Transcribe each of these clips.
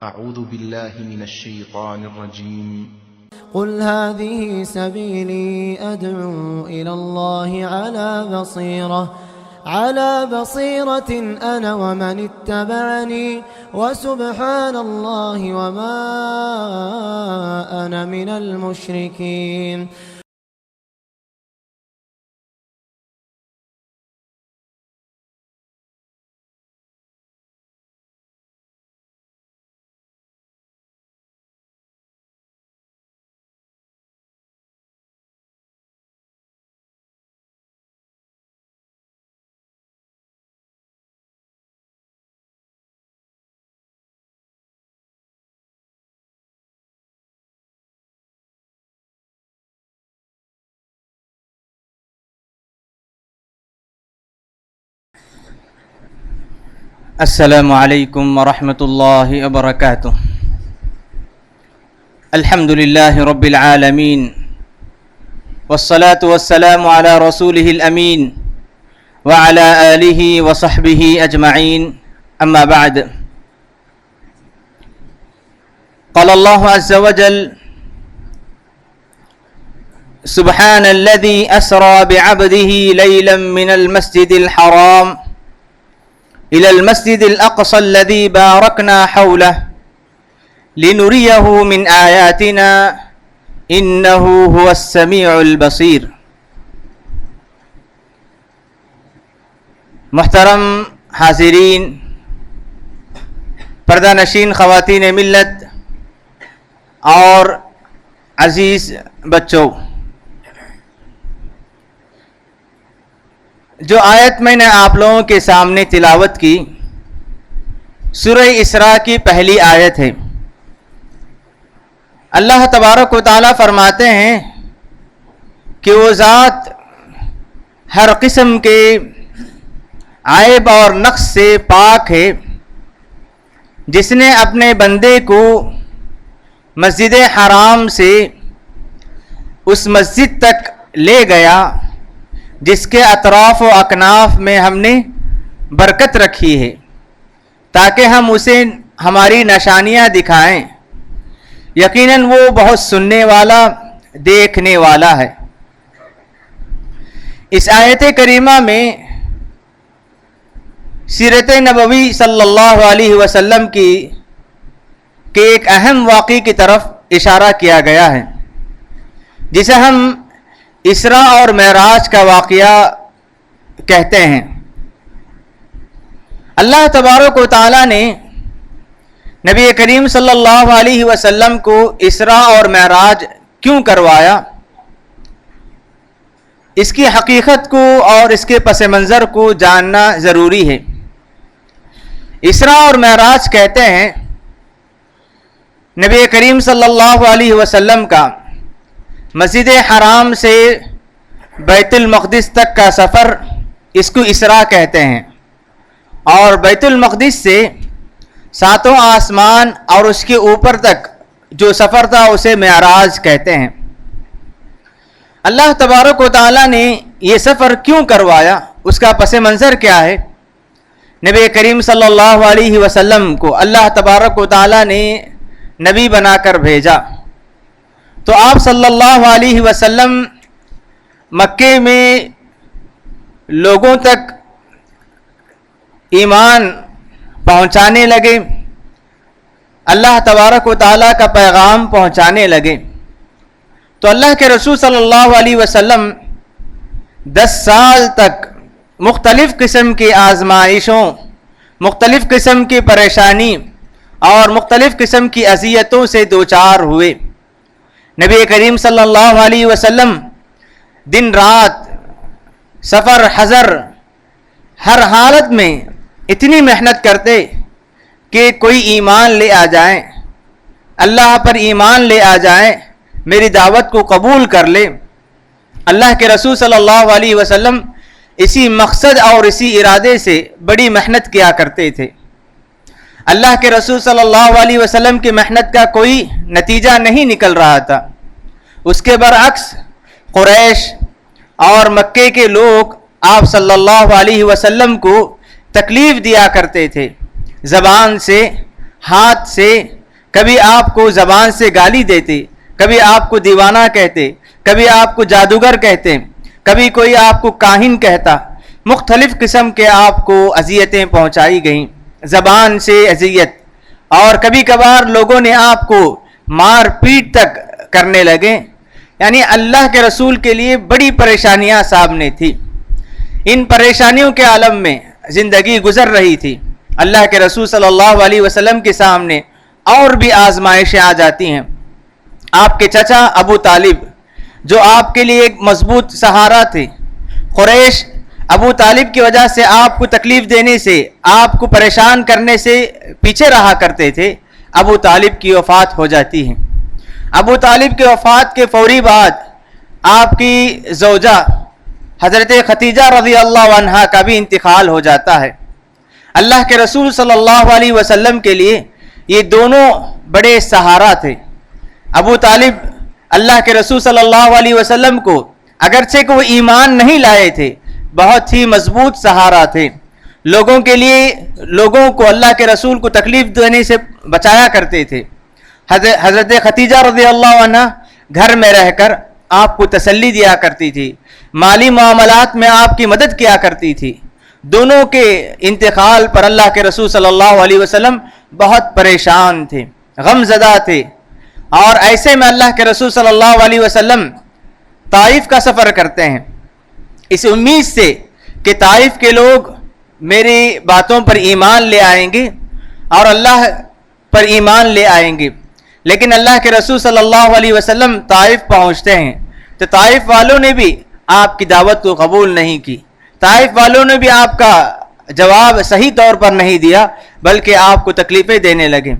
أعوذ بالله من الشيطان الرجيم قل هذه سبيلي أدعو إلى الله على بصيرة أنا ومن اتبعني وسبحان الله وما أنا من المشركين. السلام علیکم ورحمۃ اللہ وبرکاتہ. الحمد للہ رب العالمین والصلاة والسلام علی رسولہ الامین وعلی آلہ وصحبہ اجمعین. اما بعد، قال اللہ عز وجل: سبحان الذي اسرى بعبده ليلا من المسجد الحرام إلى المسجد الأقصى الذي باركنا حوله لنريه من آياتنا إنه هو السميع البصير. محترم حاضرین، پردہ نشین خواتین ملت اور عزیز بچوں، جو آیت میں نے آپ لوگوں کے سامنے تلاوت کی سورہ اسراء کی پہلی آیت ہے. اللہ تبارک و تعالیٰ فرماتے ہیں کہ وہ ذات ہر قسم کے عیب اور نقص سے پاک ہے، جس نے اپنے بندے کو مسجد حرام سے اس مسجد تک لے گیا جس کے اطراف و اکناف میں ہم نے برکت رکھی ہے، تاکہ ہم اسے ہماری نشانیاں دکھائیں. یقیناً وہ بہت سننے والا، دیکھنے والا ہے. اس آیت کریمہ میں سیرت نبوی صلی اللہ علیہ وسلم کے ایک اہم واقعے کی طرف اشارہ کیا گیا ہے، جسے ہم اسراء اور معراج کا واقعہ کہتے ہیں. اللہ تبارک و تعالیٰ نے نبی کریم صلی اللہ علیہ وسلم کو اسراء اور معراج کیوں کروایا، اس کی حقیقت کو اور اس کے پس منظر کو جاننا ضروری ہے. اسراء اور معراج کہتے ہیں نبی کریم صلی اللہ علیہ وسلم کا مسجد حرام سے بیت المقدس تک کا سفر، اس کو اسراء کہتے ہیں، اور بیت المقدس سے ساتوں آسمان اور اس کے اوپر تک جو سفر تھا اسے معراج کہتے ہیں. اللہ تبارک و تعالیٰ نے یہ سفر کیوں کروایا، اس کا پس منظر کیا ہے؟ نبی کریم صلی اللہ علیہ وسلم کو اللہ تبارک و تعالیٰ نے نبی بنا کر بھیجا، تو آپ صلی اللہ علیہ وسلم مکے میں لوگوں تک ایمان پہنچانے لگے، اللہ تبارک و تعالیٰ کا پیغام پہنچانے لگے. تو اللہ کے رسول صلی اللہ علیہ وسلم 10 سال تک مختلف قسم کی آزمائشوں، مختلف قسم کی پریشانی اور مختلف قسم کی اذیتوں سے دوچار ہوئے. نبی کریم صلی اللہ علیہ وسلم دن رات، سفر حضر، ہر حالت میں اتنی محنت کرتے کہ کوئی ایمان لے آ جائیں، اللہ پر ایمان لے آ جائیں، میری دعوت کو قبول کر لے. اللہ کے رسول صلی اللہ علیہ وسلم اسی مقصد اور اسی ارادے سے بڑی محنت کیا کرتے تھے. اللہ کے رسول صلی اللہ علیہ وسلم کی محنت کا کوئی نتیجہ نہیں نکل رہا تھا. اس کے برعکس قریش اور مکے کے لوگ آپ صلی اللہ علیہ وسلم کو تکلیف دیا کرتے تھے، زبان سے ہاتھ سے، کبھی آپ کو زبان سے گالی دیتے، کبھی آپ کو دیوانہ کہتے، کبھی آپ کو جادوگر کہتے، کبھی کوئی آپ کو کاہن کہتا، مختلف قسم کے آپ کو اذیتیں پہنچائی گئیں، زبان سے اذیت، اور کبھی کبھار لوگوں نے آپ کو مار پیٹ تک کرنے لگے۔ یعنی اللہ کے رسول کے لیے بڑی پریشانیاں سامنے تھی۔ ان پریشانیوں کے عالم میں زندگی گزر رہی تھی۔ اللہ کے رسول صلی اللہ علیہ وسلم کے سامنے اور بھی آزمائشیں آ جاتی ہیں۔ آپ کے چچا ابو طالب جو آپ کے لیے ایک مضبوط سہارا تھے، قریش ابو طالب کی وجہ سے آپ کو تکلیف دینے سے، آپ کو پریشان کرنے سے پیچھے رہا کرتے تھے، ابو طالب کی وفات ہو جاتی ہے۔ ابو طالب کی وفات کے فوری بعد آپ کی زوجہ حضرت ختیجہ رضی اللہ عنہا کا بھی انتقال ہو جاتا ہے۔ اللہ کے رسول صلی اللہ علیہ وسلم کے لیے یہ دونوں بڑے سہارا تھے۔ ابو طالب اللہ کے رسول صلی اللہ علیہ وسلم کو اگرچہ کہ وہ ایمان نہیں لائے تھے، بہت ہی مضبوط سہارا تھے، لوگوں کے لیے، لوگوں کو، اللہ کے رسول کو تکلیف دینے سے بچایا کرتے تھے۔ حضرت ختیجہ رضی اللہ عنہ گھر میں رہ کر آپ کو تسلی دیا کرتی تھی، مالی معاملات میں آپ کی مدد کیا کرتی تھی۔ دونوں کے انتقال پر اللہ کے رسول صلی اللہ علیہ وسلم بہت پریشان تھے، غم زدہ تھے، اور ایسے میں اللہ کے رسول صلی اللہ علیہ وسلم طائف کا سفر کرتے ہیں، اس امید سے کہ طائف کے لوگ میری باتوں پر ایمان لے آئیں گے اور اللہ پر ایمان لے آئیں گے۔ لیکن اللہ کے رسول صلی اللہ علیہ وسلم طائف پہنچتے ہیں تو طائف والوں نے بھی آپ کی دعوت کو قبول نہیں کی، طائف والوں نے بھی آپ کا جواب صحیح طور پر نہیں دیا، بلکہ آپ کو تکلیفیں دینے لگے۔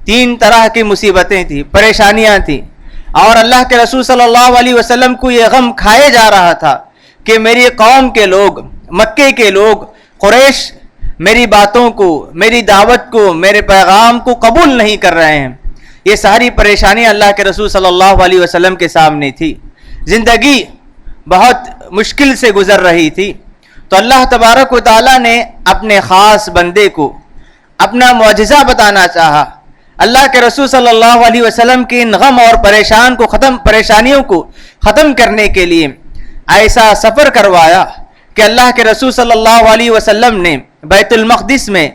تین طرح کی مصیبتیں تھیں، پریشانیاں تھیں، اور اللہ کے رسول صلی اللہ علیہ وسلم کو یہ غم کھائے جا رہا تھا کہ میری قوم کے لوگ، مکے کے لوگ، قریش میری باتوں کو، میری دعوت کو، میرے پیغام کو قبول نہیں کر رہے ہیں۔ یہ ساری پریشانی اللہ کے رسول صلی اللہ علیہ وسلم کے سامنے تھی۔ زندگی بہت مشکل سے گزر رہی تھی، تو اللہ تبارک و تعالیٰ نے اپنے خاص بندے کو اپنا معجزہ بتانا چاہا۔ اللہ کے رسول صلی اللہ علیہ وسلم کی ان غم اور پریشانیوں کو ختم کرنے کے لیے ایسا سفر کروایا کہ اللہ کے رسول صلی اللہ علیہ وسلم نے بیت المقدس میں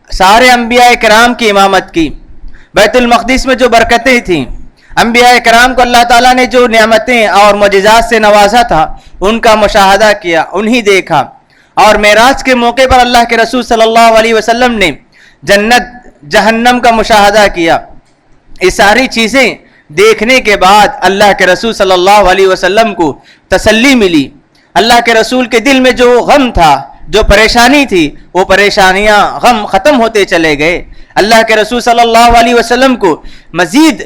سارے انبیاء کرام کی امامت کی۔ بیت المقدس میں جو برکتیں تھیں، انبیاء کرام کو اللہ تعالیٰ نے جو نعمتیں اور معجزات سے نوازا تھا، ان کا مشاہدہ کیا، انہیں دیکھا، اور معراج کے موقع پر اللہ کے رسول صلی اللہ علیہ وسلم نے جنت جہنم کا مشاہدہ کیا۔ یہ ساری چیزیں دیکھنے کے بعد اللہ کے رسول صلی اللہ علیہ وسلم کو تسلی ملی۔ اللہ کے رسول کے دل میں جو غم تھا، جو پریشانی تھی، وہ پریشانیاں، غم ختم ہوتے چلے گئے۔ اللہ کے رسول صلی اللہ علیہ وسلم کو مزید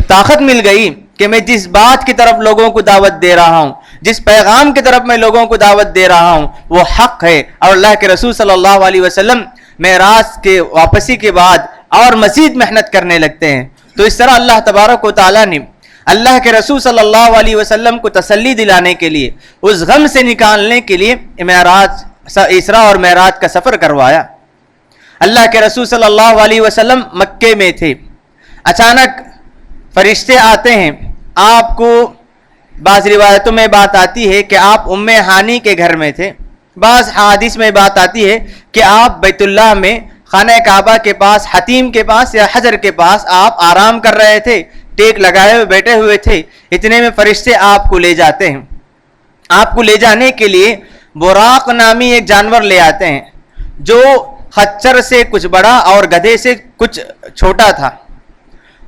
طاقت مل گئی کہ میں جس بات کی طرف لوگوں کو دعوت دے رہا ہوں، جس پیغام کی طرف میں لوگوں کو دعوت دے رہا ہوں، وہ حق ہے۔ اور اللہ کے رسول صلی اللہ علیہ وسلم معراج کے واپسی کے بعد اور مزید محنت کرنے لگتے ہیں۔ تو اس طرح اللہ تبارک و تعالیٰ نے اللہ کے رسول صلی اللہ علیہ وسلم کو تسلی دلانے کے لیے، اس غم سے نکالنے کے لیے اسراء اور معراج کا سفر کروایا۔ اللہ کے رسول صلی اللہ علیہ وسلم مکے میں تھے، اچانک فرشتے آتے ہیں۔ آپ کو بعض روایتوں میں بات آتی ہے کہ آپ ام ہانی کے گھر میں تھے، بعض حدیث میں بات آتی ہے کہ آپ بیت اللہ میں خانہ کعبہ کے پاس، حتیم کے پاس یا حجر کے پاس آپ آرام کر رہے تھے، ٹیک لگائے ہوئے بیٹھے ہوئے تھے، اتنے میں فرشتے آپ کو لے جاتے ہیں۔ آپ کو لے جانے کے لیے براق نامی ایک جانور لے آتے ہیں، جو خچر سے کچھ بڑا اور گدھے سے کچھ چھوٹا تھا۔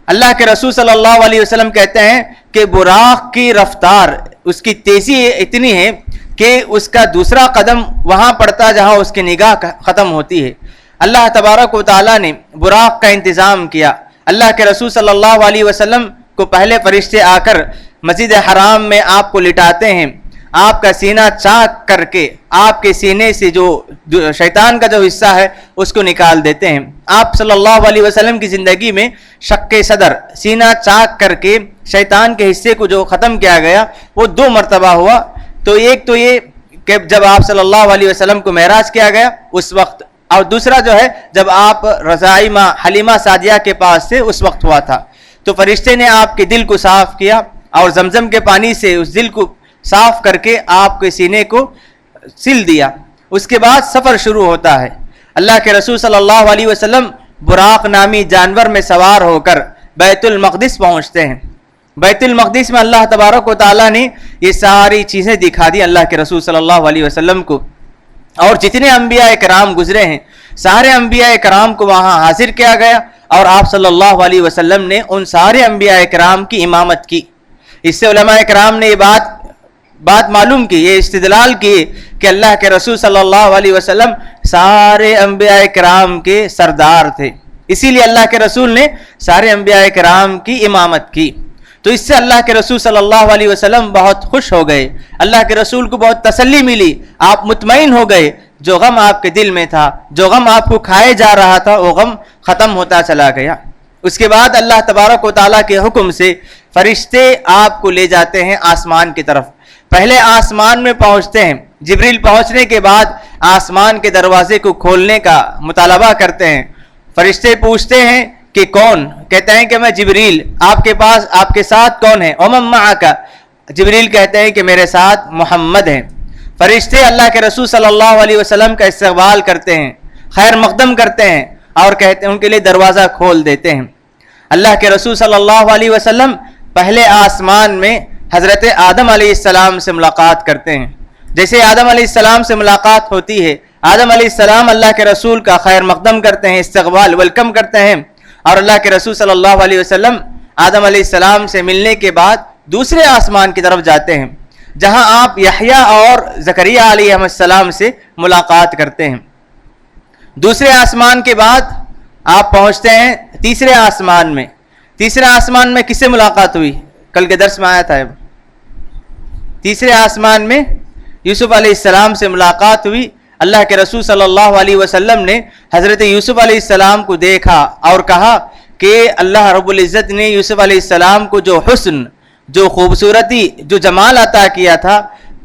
اللہ کے رسول صلی اللہ علیہ وسلم کہتے ہیں کہ براق کی رفتار، اس کی تیزی اتنی ہے کہ اس کا دوسرا قدم وہاں پڑتا جہاں اس کی نگاہ ختم ہوتی ہے۔ اللہ تبارک و تعالیٰ نے براق کا انتظام کیا۔ اللہ کے رسول صلی اللہ علیہ وسلم کو پہلے فرشتے آ کر مسجد حرام میں آپ کو لٹاتے ہیں، آپ کا سینہ چاک کر کے آپ کے سینے سے جو شیطان کا جو حصہ ہے اس کو نکال دیتے ہیں۔ آپ صلی اللہ علیہ وسلم کی زندگی میں شق صدر، سینہ چاک کر کے شیطان کے حصے کو جو ختم کیا گیا، وہ 2 مرتبہ ہوا۔ تو ایک تو یہ کہ جب آپ صلی اللہ علیہ وسلم کو معراج کیا گیا، اس وقت اور دوسرا جو ہے جب آپ رضائی ماں حلیمہ سعدیہ کے پاس سے اس وقت ہوا تھا تو فرشتے نے آپ کے دل کو صاف کیا اور زمزم کے پانی سے اس دل کو صاف کر کے آپ کے سینے کو سل دیا. اس کے بعد سفر شروع ہوتا ہے. اللہ کے رسول صلی اللہ علیہ وسلم براق نامی جانور میں سوار ہو کر بیت المقدس پہنچتے ہیں. بیت المقدس میں اللہ تبارک و تعالیٰ نے یہ ساری چیزیں دکھا دی اللہ کے رسول صلی اللہ علیہ وسلم کو. اور جتنے انبیاء کرام گزرے ہیں سارے انبیاء کرام کو وہاں حاضر کیا گیا اور آپ صلی اللہ علیہ وسلم نے ان سارے انبیاء کرام کی امامت کی. اس سے علماء کرام نے یہ بات معلوم کی, یہ استدلال کی کہ اللہ کے رسول صلی اللہ علیہ وسلم سارے انبیاء کرام کے سردار تھے, اسی لیے اللہ کے رسول نے سارے انبیاء کرام کی امامت کی. تو اس سے اللہ کے رسول صلی اللہ علیہ وسلم بہت خوش ہو گئے, اللہ کے رسول کو بہت تسلی ملی, آپ مطمئن ہو گئے. جو غم آپ کے دل میں تھا, جو غم آپ کو کھائے جا رہا تھا, وہ غم ختم ہوتا چلا گیا. اس کے بعد اللہ تبارک و تعالیٰ کے حکم سے فرشتے آپ کو لے جاتے ہیں آسمان کی طرف. پہلے آسمان میں پہنچتے ہیں, جبریل پہنچنے کے بعد آسمان کے دروازے کو کھولنے کا مطالبہ کرتے ہیں. فرشتے پوچھتے ہیں کہ کون؟ کہتے ہیں کہ میں جبریل. آپ کے پاس آپ کے ساتھ کون ہے؟ ومن معک. جبریل کہتے ہیں کہ میرے ساتھ محمد ہیں. فرشتے اللہ کے رسول صلی اللہ علیہ وسلم کا استقبال کرتے ہیں, خیر مقدم کرتے ہیں اور کہتے ہیں ان کے لیے دروازہ کھول دیتے ہیں. اللہ کے رسول صلی اللہ علیہ وسلم پہلے آسمان میں حضرت آدم علیہ السلام سے ملاقات کرتے ہیں. جیسے آدم علیہ السلام سے ملاقات ہوتی ہے, آدم علیہ السلام اللہ کے رسول کا خیر مقدم کرتے ہیں, استقبال ویلکم کرتے ہیں. اور اللہ کے رسول صلی اللہ علیہ وسلم آدم علیہ السلام سے ملنے کے بعد دوسرے آسمان کی طرف جاتے ہیں جہاں آپ یحییٰ اور زکریا علیہ السلام سے ملاقات کرتے ہیں. دوسرے آسمان کے بعد آپ پہنچتے ہیں تیسرے آسمان میں. تیسرے آسمان میں کس سے ملاقات ہوئی؟ کل کے درس میں آیا تھا. تیسرے آسمان میں یوسف علیہ السلام سے ملاقات ہوئی. اللہ کے رسول صلی اللہ علیہ وسلم نے حضرت یوسف علیہ السلام کو دیکھا اور کہا کہ اللہ رب العزت نے یوسف علیہ السلام کو جو حسن, جو خوبصورتی, جو جمال عطا کیا تھا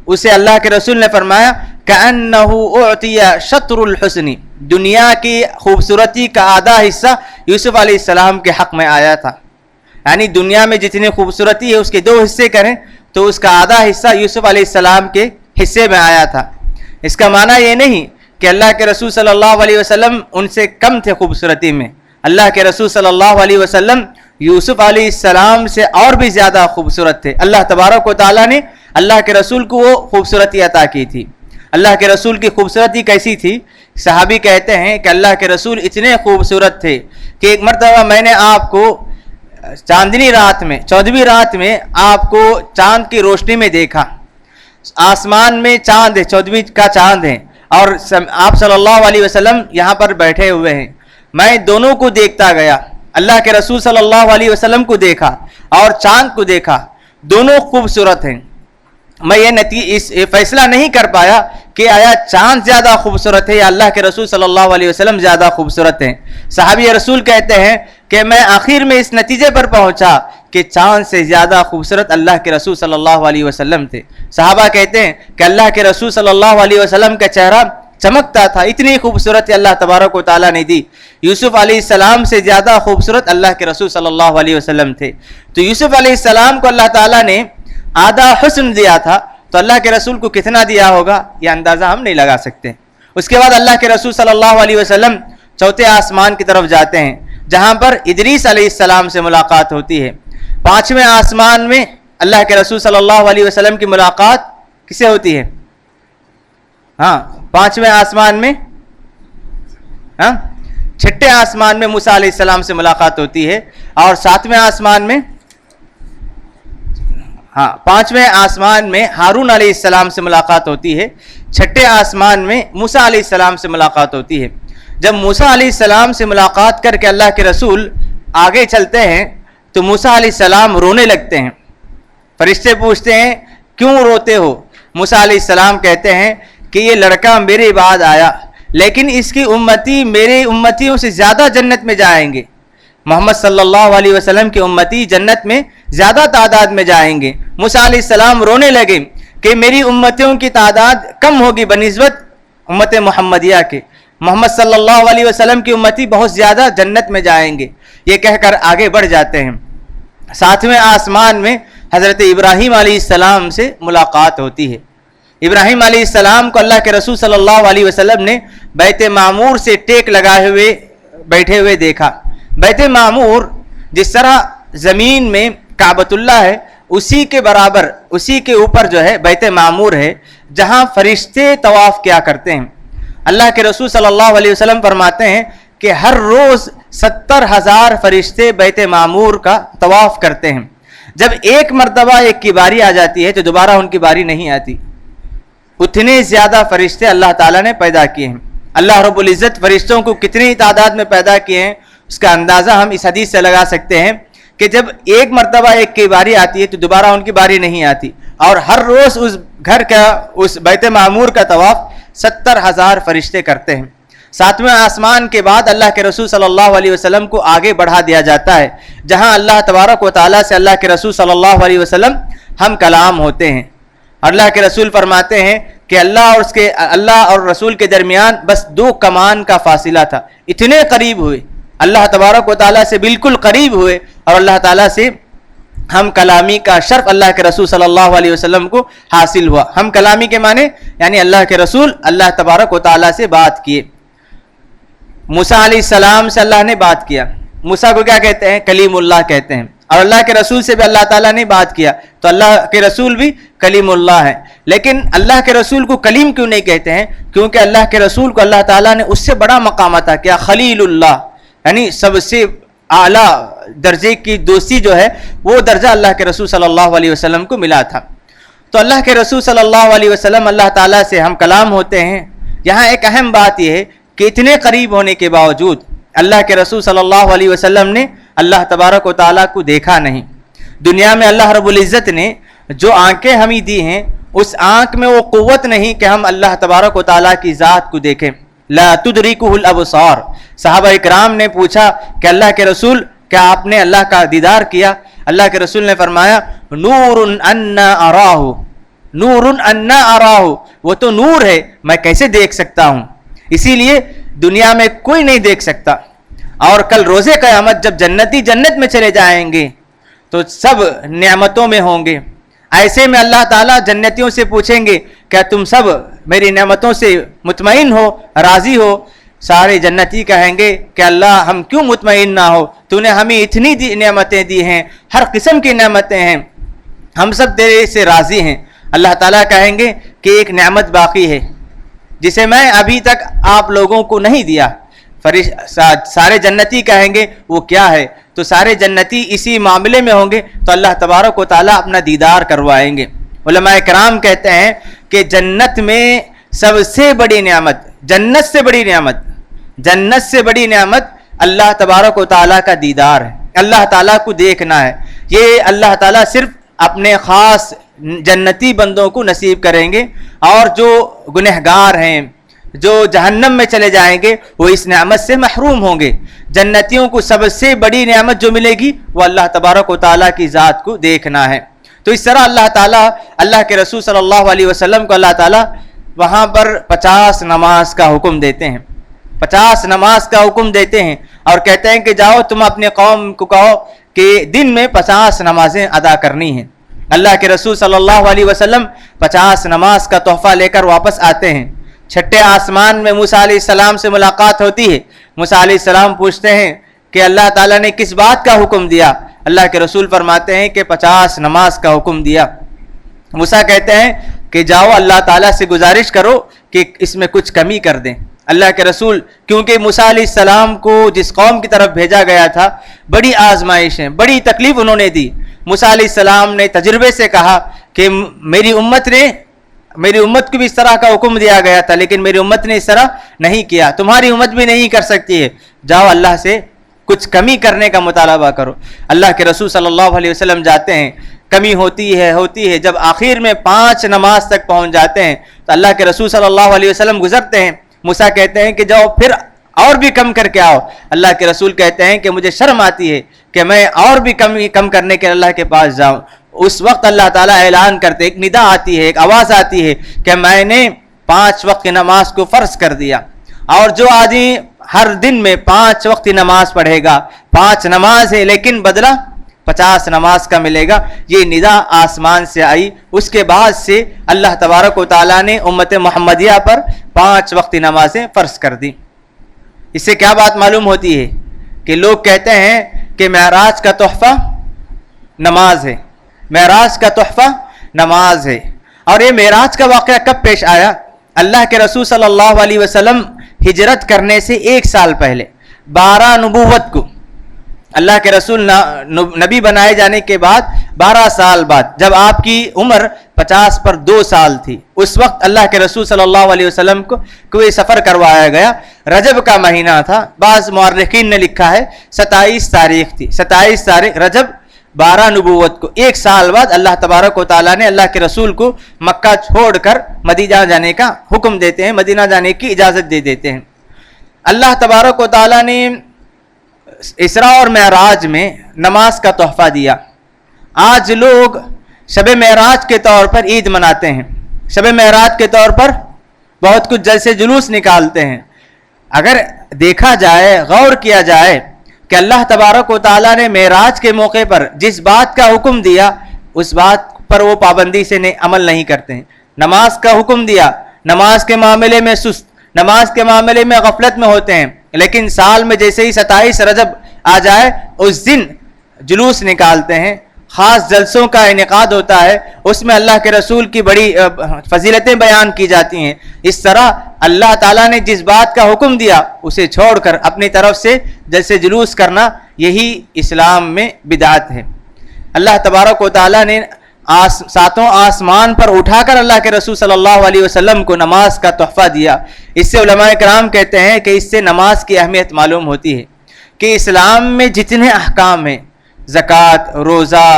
اسے اللہ کے رسول نے فرمایا کأنہ اعطی شطر الحسن. دنیا کی خوبصورتی کا آدھا حصہ یوسف علیہ السلام کے حق میں آیا تھا. یعنی دنیا میں جتنی خوبصورتی ہے اس کے 2 حصے کریں تو اس کا آدھا حصہ یوسف علیہ السلام کے حصے میں آیا تھا. اس کا معنی یہ نہیں کہ اللہ کے رسول صلی اللہ علیہ وسلم ان سے کم تھے خوبصورتی میں. اللہ کے رسول صلی اللہ علیہ وسلم یوسف علیہ السلام سے اور بھی زیادہ خوبصورت تھے. اللہ تبارک و تعالیٰ نے اللہ کے رسول کو وہ خوبصورتی عطا کی تھی. اللہ کے رسول کی خوبصورتی کیسی تھی؟ صحابی کہتے ہیں کہ اللہ کے رسول اتنے خوبصورت تھے کہ ایک مرتبہ میں نے آپ کو چاندنی رات میں, 14ویں رات میں آپ کو چاند کی روشنی میں دیکھا. آسمان میں چاند ہے, 14ویں کا چاند ہے اور آپ صلی اللہ علیہ وسلم یہاں پر بیٹھے ہوئے ہیں. میں دونوں کو دیکھتا گیا, اللہ کے رسول صلی اللہ علیہ وسلم کو دیکھا اور چاند کو دیکھا, دونوں خوبصورت ہیں. میں یہ فیصلہ نہیں کر پایا کہ آیا چاند زیادہ خوبصورت ہے یا اللہ کے رسول صلی اللہ علیہ وسلم زیادہ خوبصورت ہیں. صحابی رسول کہتے ہیں کہ میں آخر میں اس نتیجے پر پہنچا کہ چاند سے زیادہ خوبصورت اللہ کے رسول صلی اللہ علیہ وسلم تھے. صحابہ کہتے ہیں کہ اللہ کے رسول صلی اللہ علیہ وسلم کا چہرہ چمکتا تھا, اتنی خوبصورت اللہ تبارک و تعالیٰ نے دی. یوسف علیہ السلام سے زیادہ خوبصورت اللہ کے رسول صلی اللہ علیہ وسلم تھے. تو یوسف علیہ السلام کو اللہ تعالیٰ نے آدھا حسن دیا تھا, تو اللہ کے رسول کو کتنا دیا ہوگا یہ اندازہ ہم نہیں لگا سکتے. اس کے بعد اللہ کے رسول صلی اللہ علیہ وسلم چوتھے آسمان کی طرف جاتے ہیں جہاں پر ادریس علیہ السلام سے ملاقات ہوتی ہے. 5ویں آسمان میں اللہ کے رسول صلی اللہ علیہ وسلم کی ملاقات کس سے ہوتی ہے؟ 5ویں آسمان میں, 6ٹھے آسمان میں موسیٰ علیہ السلام سے ملاقات ہوتی ہے اور 7ویں آسمان میں 5ویں آسمان میں ہارون علیہ السلام سے ملاقات ہوتی ہے. 6ٹھے آسمان میں موسیٰ علیہ السلام سے ملاقات ہوتی ہے. جب موسیٰ علیہ السلام سے ملاقات کر کے اللہ کے رسول آگے چلتے ہیں تو موسیٰ علیہ السلام رونے لگتے ہیں. فرشتے پوچھتے ہیں کیوں روتے ہو؟ موسیٰ علیہ السلام کہتے ہیں کہ یہ لڑکا میرے بعد آیا لیکن اس کی امتی میرے امتیوں سے زیادہ جنت میں جائیں گے. محمد صلی اللہ علیہ وسلم کی امتی جنت میں زیادہ تعداد میں جائیں گے. موسیٰ علیہ السلام رونے لگے کہ میری امتیوں کی تعداد کم ہوگی بنسبت امت محمدیہ کے. محمد صلی اللہ علیہ وسلم کی امتی بہت زیادہ جنت میں جائیں گے، یہ کہہ کر آگے بڑھ جاتے ہیں۔ ساتویں آسمان میں حضرت ابراہیم علیہ السلام سے ملاقات ہوتی ہے۔ ابراہیم علیہ السلام کو اللہ کے رسول صلی اللہ علیہ وسلم نے بیت معمور سے ٹیک لگائے ہوئے بیٹھے ہوئے دیکھا۔ بیت معمور جس طرح زمین میں کعبۃ اللہ ہے، اسی کے برابر، اسی کے اوپر جو ہے بیت معمور ہے، جہاں فرشتے طواف کیا کرتے ہیں۔ اللہ کے رسول صلی اللہ علیہ وسلم فرماتے ہیں کہ ہر روز 70,000 فرشتے بیت معمور کا طواف کرتے ہیں۔ جب ایک مرتبہ ایک کی باری آ جاتی ہے تو دوبارہ ان کی باری نہیں آتی۔ اتنے زیادہ فرشتے اللہ تعالیٰ نے پیدا کیے ہیں۔ اللہ رب العزت فرشتوں کو کتنی تعداد میں پیدا کیے ہیں، اس کا اندازہ ہم اس حدیث سے لگا سکتے ہیں کہ جب ایک مرتبہ ایک کی باری آتی ہے تو دوبارہ ان کی باری نہیں آتی، اور ہر روز اس گھر کا، اس بیت معمور کا طواف 70,000 فرشتے کرتے ہیں۔ ساتویں آسمان کے بعد اللہ کے رسول صلی اللہ علیہ وسلم کو آگے بڑھا دیا جاتا ہے، جہاں اللہ تبارک و تعالیٰ سے اللہ کے رسول صلی اللہ علیہ وسلم ہم کلام ہوتے ہیں۔ اللہ کے رسول فرماتے ہیں کہ اللہ اور رسول کے درمیان بس 2 کمان کا فاصلہ تھا، اتنے قریب ہوئے، اللہ تبارک و تعالیٰ سے بالکل قریب ہوئے، اور اللہ تعالیٰ سے ہم کلامی کا شرف اللہ کے رسول صلی اللہ علیہ وسلم کو حاصل ہوا۔ ہم کلامی کے معنی یعنی اللہ کے رسول اللہ تبارک و تعالیٰ سے بات کیے۔ موسیٰ علیہ السلام سے اللہ نے بات کیا، موسیٰ کو کیا کہتے ہیں؟ کلیم اللہ کہتے ہیں، اور اللہ کے رسول سے بھی اللہ تعالیٰ نے بات کیا، تو اللہ کے رسول بھی کلیم اللہ ہے۔ لیکن اللہ کے رسول کو کلیم کیوں نہیں کہتے ہیں؟ کیونکہ اللہ کے رسول کو اللہ تعالیٰ نے اس سے بڑا مقام عطا کیا، خلیل اللہ، یعنی سب سے اعلیٰ درجے کی دوستی جو ہے وہ درجہ اللہ کے رسول صلی اللہ علیہ وسلم کو ملا تھا۔ تو اللہ کے رسول صلی اللہ علیہ وسلم اللہ تعالیٰ سے ہم کلام ہوتے ہیں۔ یہاں ایک اہم بات یہ ہے کہ اتنے قریب ہونے کے باوجود اللہ کے رسول صلی اللہ علیہ وسلم نے اللہ تبارک و تعالیٰ کو دیکھا نہیں۔ دنیا میں اللہ رب العزت نے جو آنکھیں ہمیں دی ہیں، اس آنکھ میں وہ قوت نہیں کہ ہم اللہ تبارک و تعالیٰ کی ذات کو دیکھیں۔ لا تدرکہ الابصار، صحابہ اکرام نے پوچھا کہ اللہ کے رسول کیا آپ نے اللہ کا دیدار کیا؟ اللہ کے رسول نے فرمایا نور انا اراہ، نور انا اراہ، وہ تو نور ہے، میں کیسے دیکھ سکتا ہوں؟ اسی لیے دنیا میں کوئی نہیں دیکھ سکتا، اور کل روز قیامت جب جنتی جنت میں چلے جائیں گے تو سب نعمتوں میں ہوں گے۔ ایسے میں اللہ تعالیٰ جنتیوں سے پوچھیں گے کیا تم سب میری نعمتوں سے مطمئن ہو، راضی ہو؟ سارے جنتی کہیں گے کہ اللہ ہم کیوں مطمئن نہ ہو، تو نے ہمیں اتنی نعمتیں دی ہیں، ہر قسم کی نعمتیں ہیں، ہم سب تیرے سے راضی ہیں۔ اللہ تعالیٰ کہیں گے کہ ایک نعمت باقی ہے جسے میں ابھی تک آپ لوگوں کو نہیں دیا۔ سارے جنتی کہیں گے وہ کیا ہے؟ تو سارے جنتی اسی معاملے میں ہوں گے، تو اللہ تبارک و تعالیٰ اپنا دیدار کروائیں گے۔ علماء کرام کہتے ہیں کہ جنت میں سب سے بڑی نعمت، جنت سے بڑی نعمت، جنت سے بڑی نعمت اللہ تبارک و تعالیٰ کا دیدار ہے، اللہ تعالیٰ کو دیکھنا ہے۔ یہ اللہ تعالیٰ صرف اپنے خاص جنتی بندوں کو نصیب کریں گے، اور جو گنہگار ہیں، جو جہنم میں چلے جائیں گے، وہ اس نعمت سے محروم ہوں گے۔ جنتیوں کو سب سے بڑی نعمت جو ملے گی وہ اللہ تبارک و تعالیٰ کی ذات کو دیکھنا ہے۔ تو اس طرح اللہ تعالیٰ اللہ کے رسول صلی اللہ علیہ وسلم کو اللہ تعالیٰ وہاں پر 50 نماز کا حکم دیتے ہیں، 50 نماز کا حکم دیتے ہیں، اور کہتے ہیں کہ جاؤ تم اپنے قوم کو کہو کہ دن میں 50 نمازیں ادا کرنی ہیں۔ اللہ کے رسول صلی اللہ علیہ وسلم 50 نماز کا تحفہ لے کر واپس آتے ہیں۔ چھٹے آسمان میں موسیٰ علیہ السلام سے ملاقات ہوتی ہے۔ موسیٰ علیہ السلام پوچھتے ہیں کہ اللہ تعالیٰ نے کس بات کا حکم دیا؟ اللہ کے رسول فرماتے ہیں کہ 50 نماز کا حکم دیا۔ موسیٰ کہتے ہیں کہ جاؤ اللہ تعالیٰ سے گزارش کرو کہ اس میں کچھ کمی کر دیں۔ اللہ کے رسول، کیونکہ موسیٰ علیہ السلام کو جس قوم کی طرف بھیجا گیا تھا، بڑی آزمائشیں، بڑی تکلیف انہوں نے دی۔ موسیٰ علیہ السلام نے تجربے سے کہا کہ میری امت کو بھی اس طرح کا حکم دیا گیا تھا، لیکن میری امت نے اس طرح نہیں کیا، تمہاری امت بھی نہیں کر سکتی ہے، جاؤ اللہ سے کچھ کمی کرنے کا مطالبہ کرو۔ اللہ کے رسول صلی اللہ علیہ وسلم جاتے ہیں، کمی ہوتی ہے، جب آخر میں 5 نماز تک پہنچ جاتے ہیں تو اللہ کے رسول صلی اللہ علیہ وسلم گزرتے ہیں۔ موسیٰ کہتے ہیں کہ جاؤ پھر اور بھی کم کر کے آؤ۔ اللہ کے رسول کہتے ہیں کہ مجھے شرم آتی ہے کہ میں اور بھی کم کرنے کے اللہ کے پاس جاؤں۔ اس وقت اللہ تعالیٰ اعلان کرتے، ایک ندا آتی ہے، ایک آواز آتی ہے کہ میں نے 5 وقت کی نماز کو فرض کر دیا، اور جو آدمی ہر دن میں 5 وقت نماز پڑھے گا، 5 نماز ہے لیکن بدلہ 50 نماز کا ملے گا، یہ ندا آسمان سے آئی۔ اس کے بعد سے اللہ تبارک و تعالیٰ نے امت محمدیہ پر 5 وقت نمازیں فرض کر دی۔ اس سے کیا بات معلوم ہوتی ہے کہ لوگ کہتے ہیں کہ معراج کا تحفہ نماز ہے، معراج کا تحفہ نماز ہے۔ اور یہ معراج کا واقعہ کب پیش آیا؟ اللہ کے رسول صلی اللہ علیہ وسلم ہجرت کرنے سے 1 سال پہلے 12 نبوت کو، اللہ کے رسول نبی بنائے جانے کے بعد 12 سال بعد، جب آپ کی عمر 50 پر 2 سال تھی، اس وقت اللہ کے رسول صلی اللہ علیہ وسلم کو کوئی سفر کروایا گیا۔ رجب کا مہینہ تھا، بعض مورخین نے لکھا ہے 27 تاریخ تھی، 27 تاریخ رجب 12 نبوت کو 1 سال بعد اللہ تبارک و تعالیٰ نے اللہ کے رسول کو مکہ چھوڑ کر مدینہ جانے کا حکم دیتے ہیں، مدینہ جانے کی اجازت دے دیتے ہیں۔ اللہ تبارک و تعالیٰ نے اسراء اور معراج میں نماز کا تحفہ دیا۔ آج لوگ شب معراج کے طور پر عید مناتے ہیں، شب معراج کے طور پر بہت کچھ جلسے جلوس نکالتے ہیں۔ اگر دیکھا جائے، غور کیا جائے کہ اللہ تبارک و تعالیٰ نے معراج کے موقع پر جس بات کا حکم دیا اس بات پر وہ پابندی سے عمل نہیں کرتے ہیں۔ نماز کا حکم دیا، نماز کے معاملے میں سست، نماز کے معاملے میں غفلت میں ہوتے ہیں، لیکن سال میں جیسے ہی 27 رجب آ جائے اس دن جلوس نکالتے ہیں، خاص جلسوں کا انعقاد ہوتا ہے، اس میں اللہ کے رسول کی بڑی فضیلتیں بیان کی جاتی ہیں۔ اس طرح اللہ تعالیٰ نے جس بات کا حکم دیا اسے چھوڑ کر اپنی طرف سے جلسے جلوس کرنا، یہی اسلام میں بدعت ہے۔ اللہ تبارک و تعالیٰ نے 7 آسمان پر اٹھا کر اللہ کے رسول صلی اللہ علیہ وسلم کو نماز کا تحفہ دیا۔ اس سے علماء کرام کہتے ہیں کہ اس سے نماز کی اہمیت معلوم ہوتی ہے کہ اسلام میں جتنے احکام ہیں، زکوٰۃ، روزہ،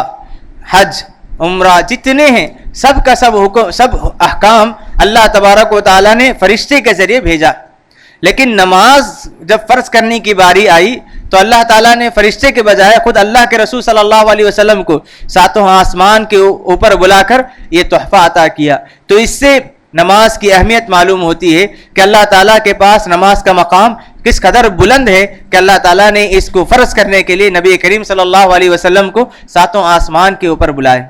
حج، عمرہ، جتنے ہیں سب کا سب احکام اللہ تبارک و تعالیٰ نے فرشتے کے ذریعے بھیجا، لیکن نماز جب فرض کرنے کی باری آئی تو اللہ تعالیٰ نے فرشتے کے بجائے خود اللہ کے رسول صلی اللہ علیہ وسلم کو 7 آسمان کے اوپر بلا کر یہ تحفہ عطا کیا۔ تو اس سے نماز کی اہمیت معلوم ہوتی ہے کہ اللہ تعالیٰ کے پاس نماز کا مقام کس قدر بلند ہے کہ اللہ تعالیٰ نے اس کو فرض کرنے کے لیے نبی کریم صلی اللہ علیہ وسلم کو 7 آسمان کے اوپر بلائے۔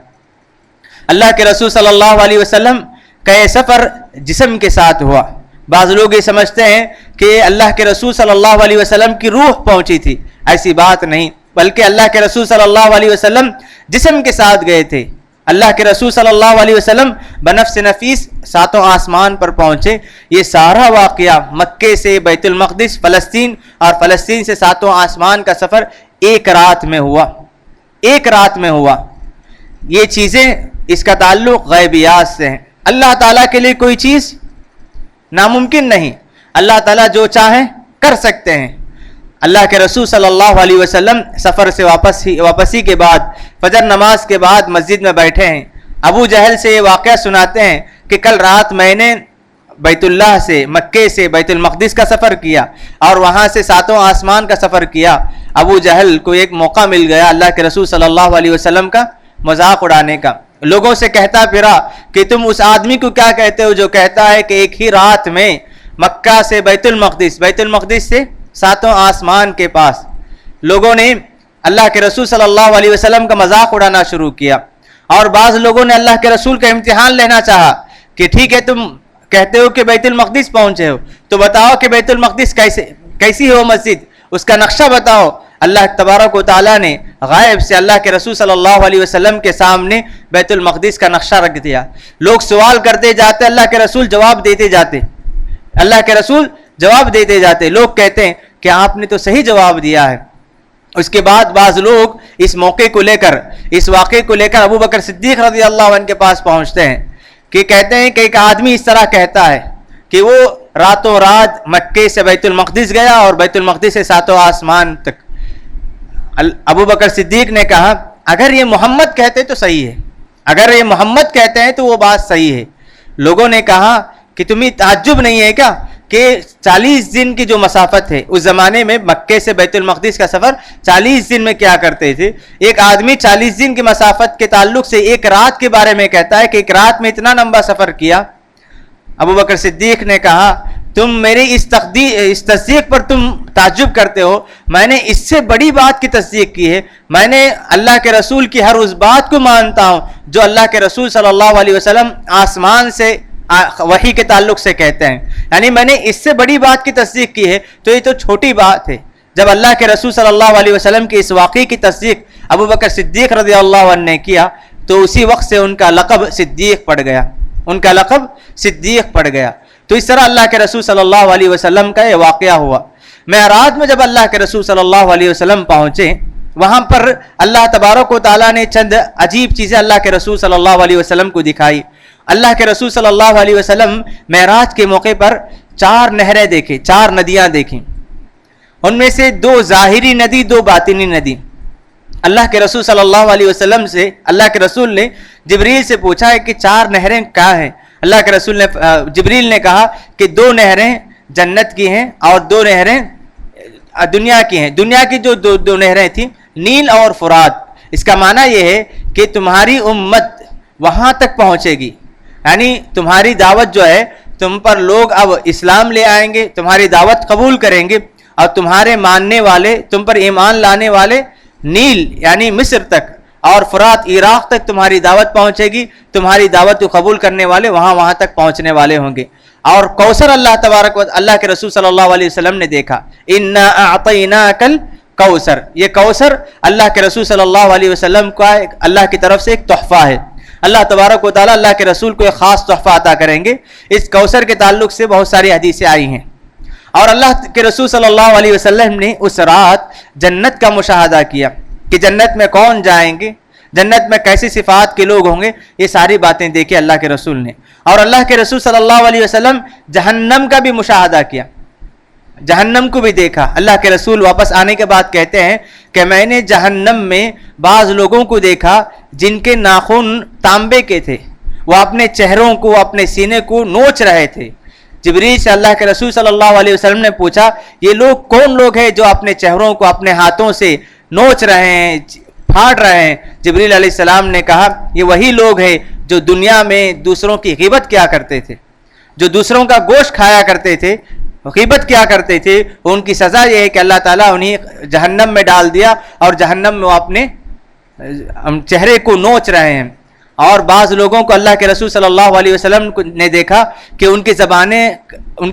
اللہ کے رسول صلی اللہ علیہ وسلم کا یہ سفر جسم کے ساتھ ہوا۔ بعض لوگ یہ سمجھتے ہیں کہ اللہ کے رسول صلی اللہ علیہ وسلم کی روح پہنچی تھی، ایسی بات نہیں، بلکہ اللہ کے رسول صلی اللہ علیہ وسلم جسم کے ساتھ گئے تھے۔ اللہ کے رسول صلی اللہ علیہ وسلم بنفس نفیس 7 آسمان پر پہنچے۔ یہ سارا واقعہ مکے سے بیت المقدس، فلسطین، اور فلسطین سے 7 آسمان کا سفر 1 رات میں ہوا، 1 رات میں ہوا۔ یہ چیزیں، اس کا تعلق غیبیات سے ہیں۔ اللہ تعالیٰ کے لیے کوئی چیز ناممکن نہیں، اللہ تعالیٰ جو چاہیں کر سکتے ہیں۔ اللہ کے رسول صلی اللہ علیہ وسلم سفر سے واپسی کے بعد فجر نماز کے بعد مسجد میں بیٹھے ہیں۔ ابو جہل سے یہ واقعہ سناتے ہیں کہ کل رات میں نے بیت اللہ سے، مکے سے بیت المقدس کا سفر کیا اور وہاں سے 7 آسمان کا سفر کیا۔ ابو جہل کو ایک موقع مل گیا اللہ کے رسول صلی اللہ علیہ وسلم کا مذاق اڑانے کا۔ لوگوں سے کہتا پھرا کہ تم اس آدمی کو کیا کہتے ہو جو کہتا ہے کہ ایک ہی رات میں مکہ سے بیت المقدس سے 7 آسمان کے پاس۔ لوگوں نے اللہ کے رسول صلی اللہ علیہ وسلم کا مذاق اڑانا شروع کیا، اور بعض لوگوں نے اللہ کے رسول کا امتحان لینا چاہا کہ ٹھیک ہے، تم کہتے ہو کہ بیت المقدس پہنچے ہو تو بتاؤ کہ بیت المقدس کیسی ہو مسجد، اس کا نقشہ بتاؤ۔ اللہ تبارک و تعالیٰ نے غائب سے اللہ کے رسول صلی اللہ علیہ وسلم کے سامنے بیت المقدس کا نقشہ رکھ دیا۔ لوگ سوال کرتے جاتے، اللہ کے رسول جواب دیتے جاتے، اللہ کے رسول جواب دیتے جاتے۔ لوگ کہتے ہیں کہ آپ نے تو صحیح جواب دیا ہے۔ اس کے بعد بعض لوگ اس موقع کو لے کر، اس واقعے کو لے کر ابو بکر صدیق رضی اللہ عنہ کے پاس پہنچتے ہیں کہ کہتے ہیں کہ ایک آدمی اس طرح کہتا ہے کہ وہ راتوں رات مکے سے بیت المقدس گیا اور بیت المقدس سے 7 آسمان تک۔ ابو بکر صدیق نے کہا اگر یہ محمد کہتے تو صحیح ہے، اگر یہ محمد کہتے ہیں تو وہ بات صحیح ہے۔ لوگوں نے کہا کہ تمہیں تعجب نہیں ہے کیا کہ 40 دن کی جو مسافت ہے، اس زمانے میں مکے سے بیت المقدس کا سفر 40 دن میں کیا کرتے تھے، ایک آدمی 40 دن کی مسافت کے تعلق سے 1 رات کے بارے میں کہتا ہے کہ 1 رات میں اتنا لمبا سفر کیا۔ ابو بکر صدیق نے کہا تم میری اس تصدیق پر تم تعجب کرتے ہو، میں نے اس سے بڑی بات کی تصدیق کی ہے، میں نے اللہ کے رسول کی ہر اس بات کو مانتا ہوں جو اللہ کے رسول صلی اللہ علیہ وسلم آسمان سے وحی کے تعلق سے کہتے ہیں، یعنی میں نے اس سے بڑی بات کی تصدیق کی ہے، تو یہ تو چھوٹی بات ہے۔ جب اللہ کے رسول صلی اللہ علیہ وسلم کی اس واقعے کی تصدیق ابو بکر صدیق رضی اللہ عنہ نے کیا تو اسی وقت سے ان کا لقب صدیق پڑ گیا، ان کا لقب صدیق پڑ گیا۔ تو اس طرح اللہ کے رسول صلی اللہ علیہ وسلم کا یہ واقعہ ہوا۔ معراج میں جب اللہ کے رسول صلی اللہ علیہ وسلم پہنچے، وہاں پر اللہ تبارک و تعالیٰ نے چند عجیب چیزیں اللہ کے رسول صلی اللہ علیہ وسلم کو دکھائی۔ اللہ کے رسول صلی اللہ علیہ وسلم معراج کے موقع پر 4 نہریں دیکھیں، 4 ندیاں دیکھیں، ان میں سے 2 ظاہری ندی، 2 باطنی ندی۔ اللہ کے رسول صلی اللہ علیہ وسلم سے اللہ کے رسول نے جبریل سے پوچھا ہے کہ 4 نہریں کیا ہیں؟ اللہ کے رسول نے جبریل نے کہا کہ 2 نہریں جنت کی ہیں اور 2 نہریں دنیا کی ہیں۔ دنیا کی جو 2 نہریں تھیں نیل اور فرات۔ اس کا معنی یہ ہے کہ تمہاری امت وہاں تک پہنچے گی، یعنی تمہاری دعوت جو ہے تم پر لوگ اب اسلام لے آئیں گے، تمہاری دعوت قبول کریں گے، اور تمہارے ماننے والے، تم پر ایمان لانے والے نیل یعنی مصر تک اور فرات عراق تک تمہاری دعوت پہنچے گی، تمہاری دعوت کو قبول کرنے والے وہاں تک پہنچنے والے ہوں گے۔ اور کوثر اللہ کے رسول صلی اللہ علیہ وسلم نے دیکھا، انا اعطیناک الکوثر، یہ کوثر اللہ کے رسول صلی اللہ علیہ وسلم کا اللہ کی طرف سے ایک تحفہ ہے۔ اللہ تبارک و تعالیٰ اللہ کے رسول کو ایک خاص تحفہ عطا کریں گے۔ اس کوثر کے تعلق سے بہت ساری حدیثیں آئی ہیں، اور اللہ کے رسول صلی اللہ علیہ وسلم نے اس رات جنت کا مشاہدہ کیا کہ جنت میں کون جائیں گے، جنت میں کیسی صفات کے لوگ ہوں گے، یہ ساری باتیں دیکھی اللہ کے رسول نے۔ اور اللہ کے رسول صلی اللہ علیہ وسلم جہنم کا بھی مشاہدہ کیا، جہنم کو بھی دیکھا۔ اللہ کے رسول واپس آنے کے بعد کہتے ہیں کہ میں نے جہنم میں بعض لوگوں کو دیکھا جن کے ناخن تانبے کے تھے، وہ اپنے چہروں کو، اپنے سینے کو نوچ رہے تھے۔ جبریل سے اللہ کے رسول صلی اللہ علیہ وسلم نے پوچھا یہ لوگ کون لوگ ہیں جو اپنے چہروں کو اپنے ہاتھوں سے نوچ رہے ہیں، پھاڑ رہے ہیں؟ جبریل علیہ السلام نے کہا یہ وہی لوگ ہیں جو دنیا میں دوسروں کی غیبت کیا کرتے تھے، جو دوسروں کا گوشت کھایا کرتے تھے، غیبت کیا کرتے تھے۔ ان کی سزا یہ ہے کہ اللہ تعالیٰ انہیں جہنم میں ڈال دیا اور جہنم میں وہ اپنے چہرے کو نوچ رہے ہیں۔ اور بعض لوگوں کو اللہ کے رسول صلی اللہ علیہ وسلم نے دیکھا کہ ان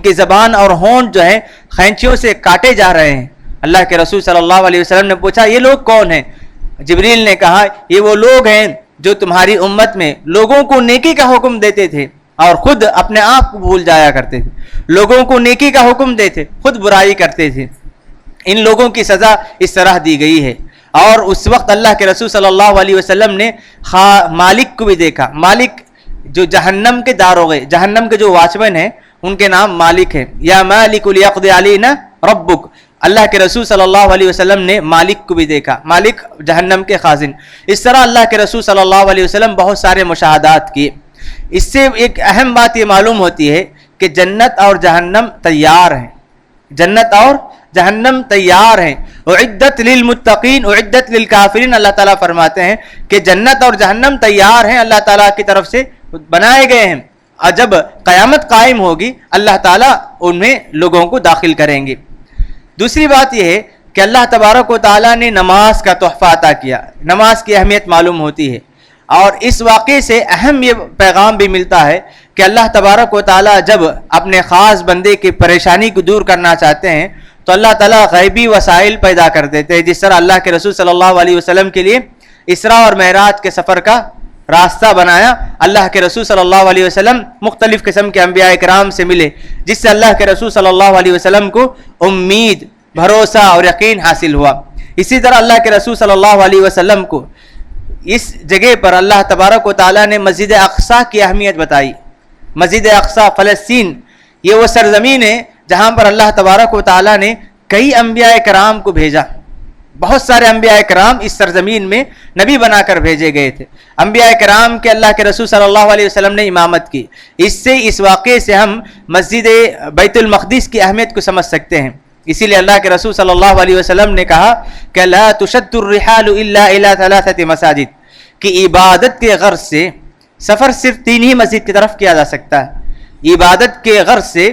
کی زبان اور ہونٹ جو ہے خینچیوں سے کاٹے جا رہے ہیں۔ اللہ کے رسول صلی اللہ علیہ وسلم نے پوچھا یہ لوگ کون ہیں؟ جبریل نے کہا یہ وہ لوگ ہیں جو تمہاری امت میں لوگوں کو نیکی کا حکم دیتے تھے اور خود اپنے آپ کو بھول جایا کرتے تھے، لوگوں کو نیکی کا حکم دیتے، خود برائی کرتے تھے۔ ان لوگوں کی سزا اس طرح دی گئی ہے۔ اور اس وقت اللہ کے رسول صلی اللہ علیہ وسلم نے مالک کو بھی دیکھا۔ مالک جو جہنم کے داروغے، جہنم کے جو واچمین ہیں، ان کے نام مالک ہے۔ یا مالک لیقضی علینا ربک، اللہ کے رسول صلی اللہ علیہ وسلم نے مالک کو بھی دیکھا، مالک جہنم کے خازن۔ اس طرح اللہ کے رسول صلی اللہ علیہ وسلم بہت سارے مشاہدات کیے۔ اس سے ایک اہم بات یہ معلوم ہوتی ہے کہ جنت اور جہنم تیار ہیں، جنت اور جہنم تیار ہیں۔ اعدت للمتقین اعدت للکافرین، اللہ تعالیٰ فرماتے ہیں کہ جنت اور جہنم تیار ہیں، اللہ تعالیٰ کی طرف سے بنائے گئے ہیں، اور جب قیامت قائم ہوگی اللہ تعالیٰ ان میں لوگوں کو داخل کریں گے۔ دوسری بات یہ ہے کہ اللہ تبارک و تعالیٰ نے نماز کا تحفہ عطا کیا، نماز کی اہمیت معلوم ہوتی ہے، اور اس واقعے سے اہم یہ پیغام بھی ملتا ہے کہ اللہ تبارک و تعالیٰ جب اپنے خاص بندے کی پریشانی کو دور کرنا چاہتے ہیں تو اللہ تعالیٰ غیبی وسائل پیدا کر دیتے ہیں، جس طرح اللہ کے رسول صلی اللہ علیہ وسلم کے لیے اسراء اور معراج کے سفر کا راستہ بنایا۔ اللہ کے رسول صلی اللہ علیہ وسلم مختلف قسم کے انبیاء کرام سے ملے، جس سے اللہ کے رسول صلی اللہ علیہ وسلم کو امید، بھروسہ اور یقین حاصل ہوا۔ اسی طرح اللہ کے رسول صلی اللہ علیہ وسلم کو اس جگہ پر اللہ تبارک و تعالیٰ نے مسجد اقصیٰ کی اہمیت بتائی۔ مسجد اقصیٰ فلسطین، یہ وہ سرزمین ہے جہاں پر اللہ تبارک و تعالیٰ نے کئی انبیاء کرام کو بھیجا۔ بہت سارے انبیاء کرام اس سرزمین میں نبی بنا کر بھیجے گئے تھے۔ انبیاء کرام کے اللہ کے رسول صلی اللہ علیہ وسلم نے امامت کی۔ اس واقعے سے ہم مسجد بیت المقدس کی اہمیت کو سمجھ سکتے ہیں۔ اسی لیے اللہ کے رسول صلی اللہ علیہ وسلم نے کہا کہ لا تشد الرحال الا الى ثلاثه مساجد، کہ عبادت کے غرض سے سفر صرف 3 ہی مسجد کی طرف کیا جا سکتا ہے۔ عبادت کے غرض سے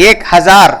1,000,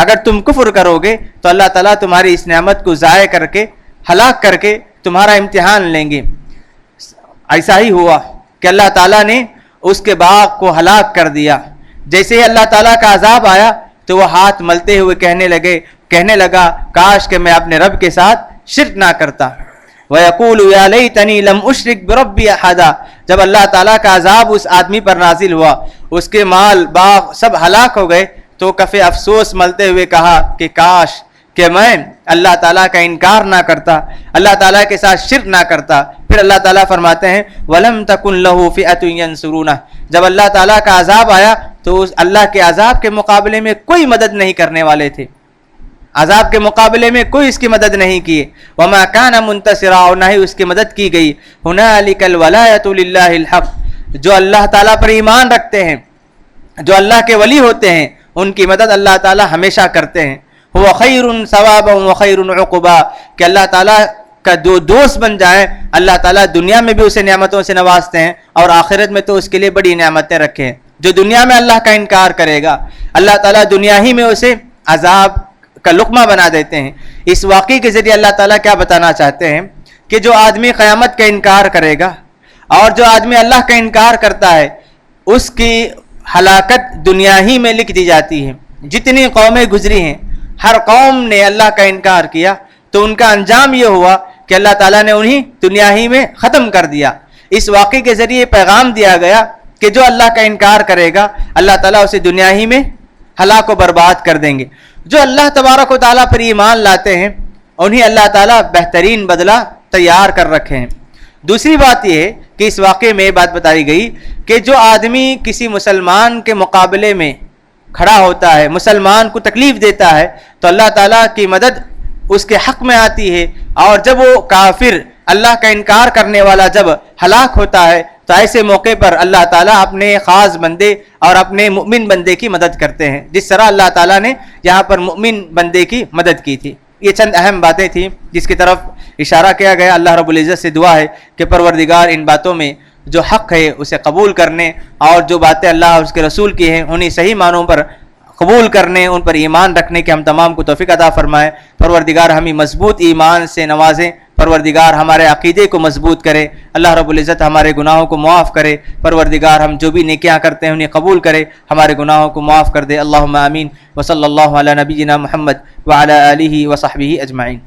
اگر تم کفر کرو گے تو اللہ تعالیٰ تمہاری اس نعمت کو ضائع کر کے ہلاک کر کے تمہارا امتحان لیں گے۔ ایسا ہی ہوا کہ اللہ تعالیٰ نے اس کے باغ کو ہلاک کر دیا۔ جیسے ہی اللہ تعالیٰ کا عذاب آیا تو وہ ہاتھ ملتے ہوئے کہنے لگا کاش کہ میں اپنے رب کے ساتھ شرک نہ کرتا۔ وَيَقُولُ يَا لَيْتَنِي لَمْ أُشْرِكْ بِرَبِّي أَحَدًا، جب اللہ تعالیٰ کا عذاب اس آدمی پر نازل ہوا، اس کے مال باغ سب ہلاک ہو گئے، تو کفِ افسوس ملتے ہوئے کہا کہ کاش کہ میں اللہ تعالیٰ کا انکار نہ کرتا، اللہ تعالیٰ کے ساتھ شرک نہ کرتا۔ پھر اللہ تعالیٰ فرماتے ہیں وَلَمْ تَكُنْ لَهُ فِئَةٌ يَنْصُرُونَهُ، جب اللہ تعالیٰ کا عذاب آیا تو اس اللہ کے عذاب کے مقابلے میں کوئی مدد نہیں کرنے والے تھے، عذاب کے مقابلے میں کوئی اس کی مدد نہیں کی۔ وَمَا كَانَ مُنْتَصِرًا، اور نہ ہی اس کی مدد کی گئی۔ هُنَالِكَ الْوَلَایَةُ لِلَّهِ الْحَقِّ، جو اللہ تعالیٰ پر ایمان رکھتے ہیں، جو اللہ کے ولی ہوتے ہیں، ان کی مدد اللہ تعالیٰ ہمیشہ کرتے ہیں۔ هُوَ خَيْرٌ ثَوَابًا وَخَيْرٌ عُقْبًا، کہ اللہ تعالیٰ کا جو دوست بن جائے، اللہ تعالیٰ دنیا میں بھی اسے نعمتوں سے نوازتے ہیں اور آخرت میں تو اس کے لیے بڑی نعمتیں رکھے ہیں۔ جو دنیا میں اللہ کا انکار کرے گا، اللہ تعالیٰ دنیا ہی میں اسے عذاب کا لقمہ بنا دیتے ہیں۔ اس واقعے کے ذریعے اللہ تعالیٰ کیا بتانا چاہتے ہیں کہ جو آدمی قیامت کا انکار کرے گا اور جو آدمی اللہ کا انکار کرتا ہے، اس کی ہلاکت دنیا ہی میں لکھ دی جاتی ہے۔ جتنی قومیں گزری ہیں، ہر قوم نے اللہ کا انکار کیا تو ان کا انجام یہ ہوا کہ اللہ تعالیٰ نے انہیں دنیا ہی میں ختم کر دیا۔ اس واقعے کے ذریعے پیغام دیا گیا کہ جو اللہ کا انکار کرے گا، اللہ تعالیٰ اسے دنیا ہی میں ہلاک و برباد کر دیں گے۔ جو اللہ تبارک و تعالیٰ پر ایمان لاتے ہیں، انہیں اللہ تعالیٰ بہترین بدلہ تیار کر رکھے ہیں۔ دوسری بات یہ ہے کہ اس واقعے میں یہ بات بتائی گئی کہ جو آدمی کسی مسلمان کے مقابلے میں کھڑا ہوتا ہے، مسلمان کو تکلیف دیتا ہے، تو اللہ تعالیٰ کی مدد اس کے حق میں آتی ہے، اور جب وہ کافر اللہ کا انکار کرنے والا جب ہلاک ہوتا ہے تو ایسے موقع پر اللہ تعالیٰ اپنے خاص بندے اور اپنے مؤمن بندے کی مدد کرتے ہیں، جس طرح اللہ تعالیٰ نے یہاں پر مؤمن بندے کی مدد کی تھی۔ یہ چند اہم باتیں تھیں جس کی طرف اشارہ کیا گیا۔ اللہ رب العزت سے دعا ہے کہ پروردگار ان باتوں میں جو حق ہے اسے قبول کرنے، اور جو باتیں اللہ اور اس کے رسول کی ہیں انہیں صحیح معنوں پر قبول کرنے، ان پر ایمان رکھنے کے ہم تمام کو توفیق عطا فرمائے۔ پروردگار ہمیں مضبوط ایمان سے نوازیں، پروردگار ہمارے عقیدے کو مضبوط کرے، اللہ رب العزت ہمارے گناہوں کو معاف کرے، پروردگار ہم جو بھی نیکیاں کرتے ہیں انہیں قبول کرے، ہمارے گناہوں کو معاف کر دے۔ اللہم آمین، وصلی اللہ علی نبینا محمد وعلی آلہ وصحبہ اجمعین۔